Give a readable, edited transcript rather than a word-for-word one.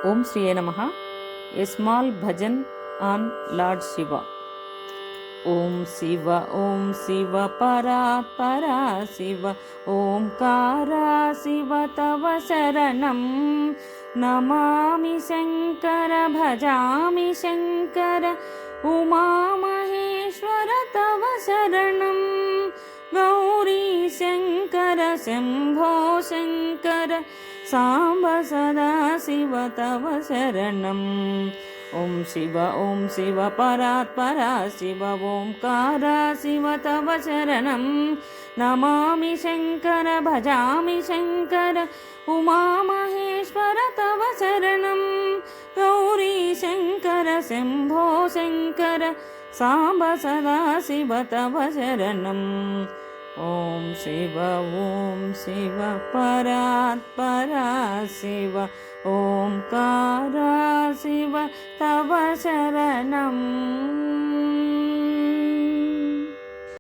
Om Shriye Namaha. A small bhajan on Lord Shiva. Om Shiva Para Para Shiva Omkara Shiva Tava Sharanam Namami Shankara Bhajami Shankara Uma Maheshwara Tava Sharanam Gauri Shankara Shambho Shankara Samba Sada Shiva Tava Sharanam Om Shiva Parat Para Shiva Omkara Shiva Tava Sharanam Namami Shankara Bhajami Shankara Uma Maheshwara Tava Sharanam Gauri Shankara Shambho Shankara Samba Sada Shiva Tava Sharanam Om Shiva Parat Para Shiva Omkara Shiva Tava Sharanam